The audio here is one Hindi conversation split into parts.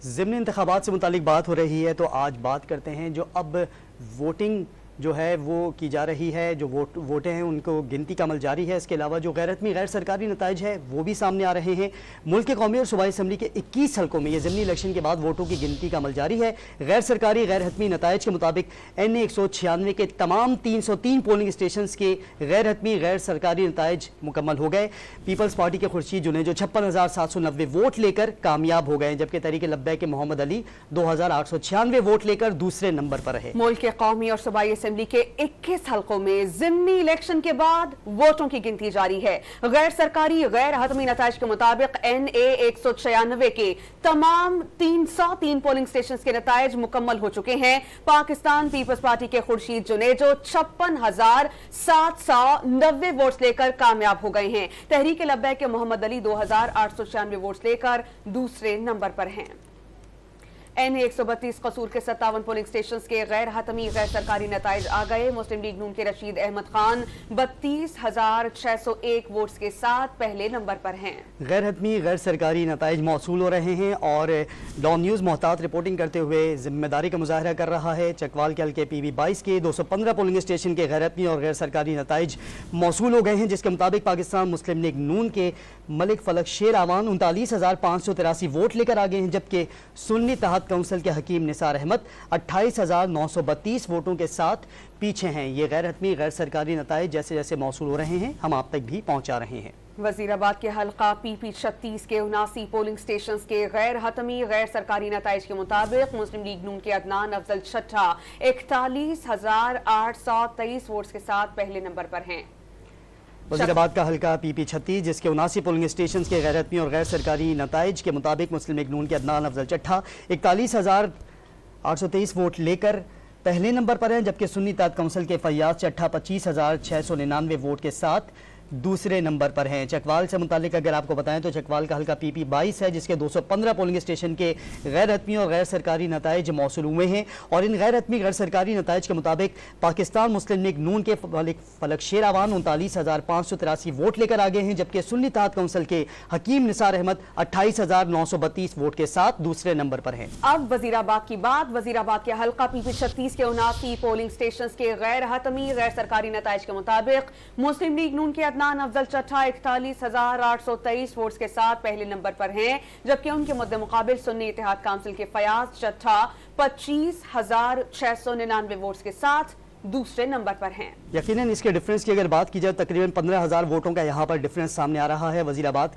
ज़िमनी इंतखाबात से मुतालिक बात हो रही है तो आज बात करते हैं जो अब वोटिंग जो है वो की जा रही है, जो वोटें हैं उनको गिनती का अमल जारी है। इसके अलावा जो गैर-हतमी गैर सरकारी नताइज है वो भी सामने आ रहे हैं। मुल्क के कौमी और सूबाई असम्बली के 21 हल्कों में ये ज़िमनी इलेक्शन के बाद वोटों की गिनती का अमल जारी है। गैर सरकारी गैर हतमी नताइज के मुताबिक NA 196 के तमाम 303 पोलिंग स्टेशन के गैर हतमी गैर सरकारी नताइज मुकम्मल हो गए। पीपल्स पार्टी के खुर्शीद जुनेजो जो 56,790 वोट लेकर कामयाब हो गए, जबकि तहरीक लब्बैक के मोहम्मद अली 2,896 वोट लेकर दूसरे नंबर पर रहे। मुल्क के कौमी और सूबाई असेंबली के 21 हल्कों में ज़िमनी इलेक्शन के बाद वोटों की गिनती जारी है। गैर सरकारी गैर हतमी नताइज के मुताबिक NA 196 के तमाम 303 पोलिंग स्टेशन के नताइज मुकम्मल हो चुके हैं। पाकिस्तान पीपल्स पार्टी के खुर्शीद जुनेजो 56,790 वोट्स लेकर कामयाब हो गए हैं। तहरीक लब्बैक के मोहम्मद अली 2,896 वोट्स लेकर दूसरे नंबर पर हैं। NA 132 कसूर के 57 पोलिंग स्टेशन के गैर हतमी गैर सरकारी नताइज आ गए। मुस्लिम लीग नून के रशीद अहमद खान 32,601 वोट्स के साथ पहले नंबर पर हैं। गैर हतमी गैर सरकारी नताइज मौसूल हो रहे हैं और डॉन न्यूज़ मोहतात रिपोर्टिंग करते हुए जिम्मेदारी का मुजाहरा कर रहा है। चकवाल के हल्के PB 22 के 215 पोलिंग स्टेशन के गैर हतमी और गैर सरकारी नताइज मौसूल हो गए हैं, जिसके मुताबिक पाकिस्तान मुस्लिम लीग नून के मलिक फलक शेर आवान 39,583 वोट लेकर आ गए हैं, जबकि सुन्नी तहत काउंसिल के हकीम निसार अहमद 28,932 वोटों के साथ पीछे हैं। ये गैर हतमी गैर सरकारी नताइज जैसे जैसे मौसूल हो रहे हैं हम आप तक भी पहुंचा रहे हैं। वजीराबाद के हल्का PP 36 के 79 पोलिंग स्टेशन के गैर हतमी गैर सरकारी नताइज के मुताबिक मुस्लिम लीग नून के अदनान अफजल छठा 41,823 वोट्स के साथ पहले नंबर पर हैं। वजीराबाद का हल्का PP 36 जिसके 79 पोलिंग स्टेशन के गैर हतमी और गैर सरकारी नताइज के मुताबिक मुस्लिम लीग नून के अदनान अफजल चट्ठा 41,823 वोट लेकर पहले नंबर पर हैं, जबकि सुन्नी तहत काउंसिल के फैयाज चट्ठा 25,699 वोट के साथ दूसरे नंबर पर हैं। चकवाल से मुतालिक अगर आपको बताएं तो चकवाल का हल्का PP 22 है, जिसके 215 पोलिंग स्टेशन के गैर हतमी और गैर सरकारी नताइज मौसूल हुए हैं और इन गैर हतमी गैर सरकारी नताइज के मुताबिक पाकिस्तान मुस्लिम लीग नून के फलक शेर आवान 39,583 वोट लेकर आ गए हैं, जबकि सुन्नी तहत काउंसिल के हकीम निसार अहमद 28,932 वोट के साथ दूसरे नंबर पर हैं। अब वजीराबाद की बात। वजीराबाद के हल्का PP 36 के 79 पोलिंग स्टेशन के गैर हतमी गैर सरकारी नताइज के मुताबिक मुस्लिम लीग नून के अफजल चट्ठा 41,823 वोट्स के साथ पहले नंबर पर हैं, जबकि उनके मुद्दे मुकाबिल सुन्नी इत्तेहाद काउंसिल के फयाज चट्ठा 25,699 वोट्स के साथ दूसरे नंबर पर हैं। यकीनन इसके डिफरेंस की अगर बात की जाए तकरीबन 15,000 वोटों का यहाँ पर डिफरेंस सामने आ रहा है। वजीराबाद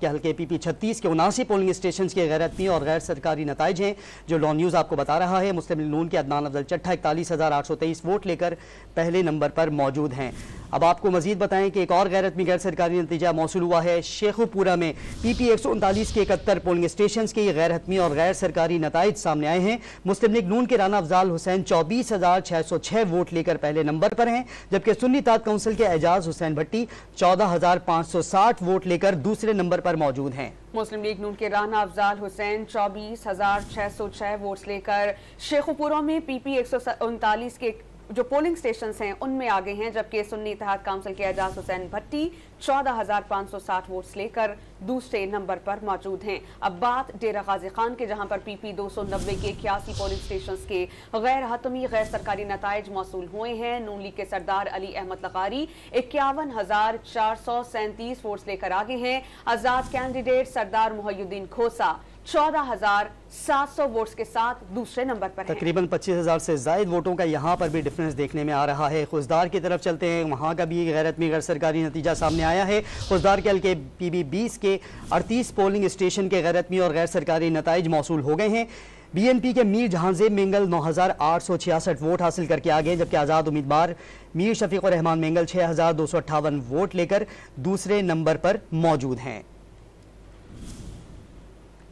के हल्के PP 36 के 79 पोलिंग स्टेशन के गैर हतमी और गैर सरकारी नताइज हैं जो डॉन न्यूज़ आपको बता रहा है। मुस्लिम लीग नून के अदनान अफजल चट्ठा 41,823 वोट लेकर पहले नंबर पर मौजूद हैं। अब आपको मजीद बताएं कि एक और गैर हतमी गैर सरकारी नतीजा मौसूल हुआ है। शेखुपुरा में PP 139 के 71 पोलिंग स्टेशन के गैर हतमी और गैर सरकारी नताइज सामने आए हैं। मुस्लिम लीग नून के राना अफजाल हुसैन 24,606 वोट लेकर पहले नंबर पर हैं, जबकि सुन्नी तहत काउंसिल के एजाज हुसैन भट्टी 14,560 वोट लेकर दूसरे नंबर पर मौजूद हैं। मुस्लिम लीग नून के राना अफजाल हुसैन 24,606 वोट्स लेकर शेखुपुरा में PP 139 के जो पोलिंग स्टेशन हैं उनमें आ गए हैं, जबकि सुन्नी इत्तेहाद काउंसिल के एजाज हुसैन भट्टी 14,560 वोट्स लेकर दूसरे नंबर पर मौजूद हैं। अब बात डेरा गाजी खान के, जहां पर PP 290 के 81 पोलिंग स्टेशन के गैर हतमी गैर सरकारी नताइज मौसूल हुए हैं। नून लीग के सरदार अली अहमद लगारी 51,437 वोट्स लेकर आगे हैं। आजाद कैंडिडेट सरदार मुहय्युद्दीन खोसा 14,700 वोट्स के साथ दूसरे नंबर पर तकरीबन 25,000 से जायद वोटों का यहाँ पर भी डिफरेंस देखने में आ रहा है। खुजदार की तरफ चलते हैं, वहाँ का भी गैर हतमी गैर सरकारी नतीजा सामने आया है। खुजदार के हल्के PB 20 के 38 पोलिंग स्टेशन के गैर हतमी और गैर सरकारी नताइज मौसूल हो गए हैं। BNP के मीर जहांजेब मेंगल 9,866 वोट हासिल करके आ गए, जबकि आज़ाद उम्मीदवार मीर शफीक और रहमान मेंगल 6,258 वोट लेकर दूसरे नंबर पर मौजूद हैं।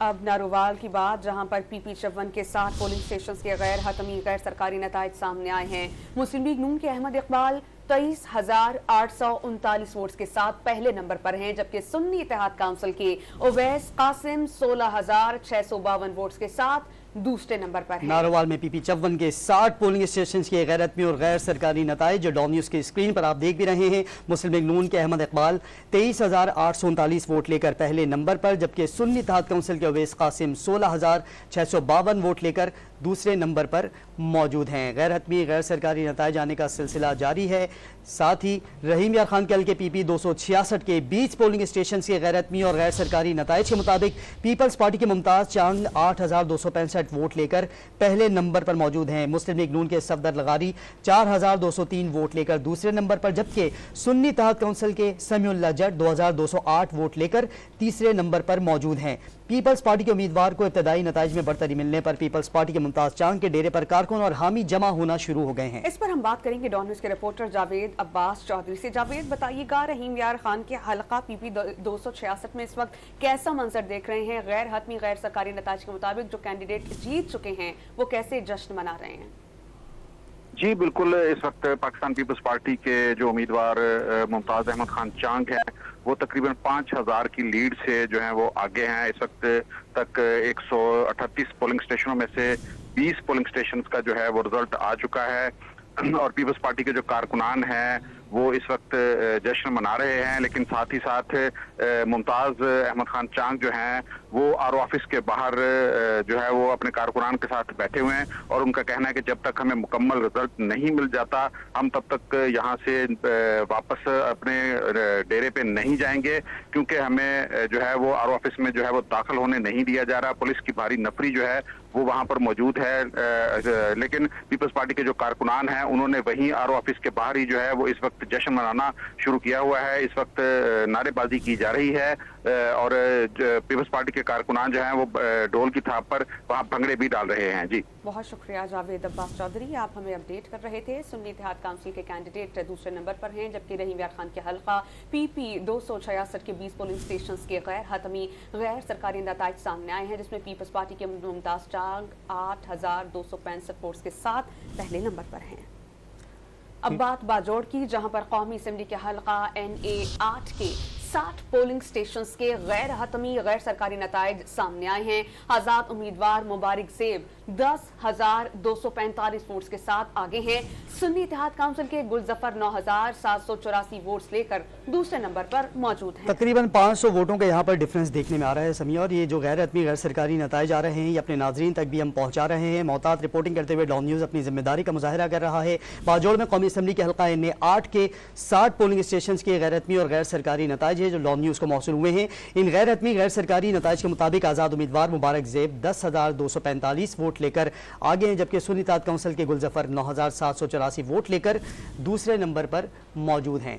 अब नारोवाल की बात, जहां पर PP 56 के 60 पोलिंग स्टेशन के गैर हतमी गैर सरकारी नताइज सामने आए हैं। मुस्लिम लीग नून के अहमद इकबाल 23,839 वोट्स के साथ पहले नंबर पर हैं, जबकि सुन्नी इत्तेहाद काउंसिल के उवैस कासिम 16,652 वोट्स के साथ दूसरे नंबर पर है। नारोवाल में PP 54 के 60 पोलिंग स्टेशन के गैर हतमी और गैर सरकारी नताइज जो डॉन न्यूज की स्क्रीन पर आप देख भी रहे हैं। मुस्लिम लीग नून के अहमद इकबाल 23,839 वोट लेकर पहले नंबर पर, जबकि सुन्नी इत्तेहाद काउंसिल के उवैस कासिम 16,652 वोट लेकर दूसरे नंबर पर मौजूद हैं। गैर हतमी गैर सरकारी नताइज आने का सिलसिला जारी है। साथ ही रहीम यार खान के हल्के PP 266 के 20 पोलिंग स्टेशन के गैर हतमी और गैर सरकारी नताइज के मुताबिक पीपल्स पार्टी के मुमताज चांद 8,265 वोट लेकर पहले नंबर पर मौजूद हैं। मुस्लिम लीग नून के सफदर लगारी 4,203 वोट लेकर दूसरे नंबर पर, जबकि सुन्नी इत्तेहाद काउंसिल के समीउल्लाह जट 2,208 वोट लेकर तीसरे नंबर पर मौजूद हैं। पीपल्स पार्टी के उम्मीदवार को इब्तदाई नताइज में बढ़तरी मिलने पर पीपल्स पार्टी के मुमताज चांद के डेरे पर कारकुन और हामी जमा होना शुरू हो गए हैं। इस पर हम बात करेंगे डॉन न्यूज के रिपोर्टर जावेद अब्बास चौधरी से। जावेद, बताइएगा, रहीम यार खान के हल्का PP 266 में इस वक्त कैसा मंजर देख रहे हैं? गैर हतमी गैर सरकारी नताइज के मुताबिक जो कैंडिडेट जीत चुके हैं वो कैसे जश्न मना रहे हैं? जी बिल्कुल, इस वक्त पाकिस्तान पीपल्स पार्टी के जो उम्मीदवार मुमताज अहमद खान चांग हैं वो तकरीबन 5,000 की लीड से जो है वो आगे हैं। इस वक्त तक 138 पोलिंग स्टेशनों में से 20 पोलिंग स्टेशन का जो है वो रिजल्ट आ चुका है और पीपल्स पार्टी के जो कारकुनान हैं वो इस वक्त जश्न मना रहे हैं। लेकिन साथ ही साथ मुमताज अहमद खान चांग जो हैं वो RO ऑफिस के बाहर जो है वो अपने कारकुनान के साथ बैठे हुए हैं और उनका कहना है कि जब तक हमें मुकम्मल रिजल्ट नहीं मिल जाता हम तब तक यहाँ से वापस अपने डेरे पे नहीं जाएंगे, क्योंकि हमें जो है वो RO ऑफिस में जो है वो दाखिल होने नहीं दिया जा रहा। पुलिस की भारी नफरी जो है वो वहां पर मौजूद है। लेकिन पीपल्स पार्टी के जो कारकुनान हैं उन्होंने वहीं RO ऑफिस के बाहर ही जो है वो इस वक्त जश्न मनाना शुरू किया हुआ है। इस वक्त नारेबाजी की जा रही है और पीपल्स पार्टी के कारकुनान जो हैं वो ढोल की थाप पर वहां भंगड़े भी डाल रहे हैं। जी बहुत शुक्रिया जावेद अब्बास चौधरी, आप हमें अपडेट कर रहे थे। सुन्नी इत्तेहाद काउंसिल के कैंडिडेट दूसरे नंबर पर हैं, जबकि रहीम यार खान के हल्का PP 266 के 20 पोलिंग स्टेशन के गैर हतमी गैर सरकारी नताइज सामने आए हैं, जिसमें पीपल्स पार्टी के मुमताज चांग 8,265 वोट्स के साथ पहले नंबर पर हैं। अब बात बाजोड़ की, जहां पर कौमी असेंबली के हल्का NA 8 के 60 पोलिंग स्टेशंस के गैर हतमी गैर सरकारी नताइज सामने आए हैं। आजाद उम्मीदवार मुबारक ज़ेब 10,245 वोट्स के साथ आगे हैं। सुन्नी इत्तेहाद काउंसिल के गुलजफर 9,784 वोट्स लेकर दूसरे नंबर पर मौजूद हैं। तकरीबन 500 वोटों का यहाँ पर डिफरेंस देखने में आ रहा है समिया, और ये जो गैर हतमी गैर सरकारी नताइज आ रहे हैं ये अपने नाजरीन तक भी हम पहुँचा रहे हैं। मोहतात रिपोर्टिंग करते हुए डॉन न्यूज़ अपनी जिम्मेदारी का मुजाहरा कर रहा है। बाजोड़ में कौमी असेंबली के हल्का NA 8 के 60 पोलिंग स्टेशन के गैर हतमी और गैर सरकारी नताइज जो डॉन न्यूज़ को मौसूल हुए हैं। इन गैर हतमी गैर सरकारी नताइज के मुताबिक आज़ाद उम्मीदवार मुबारक ज़ेब 10,245 वोट लेकर आगे हैं, जबकि सुन्नी इत्तेहाद काउंसिल के गुलजफर 9,784 वोट लेकर दूसरे नंबर पर मौजूद हैं।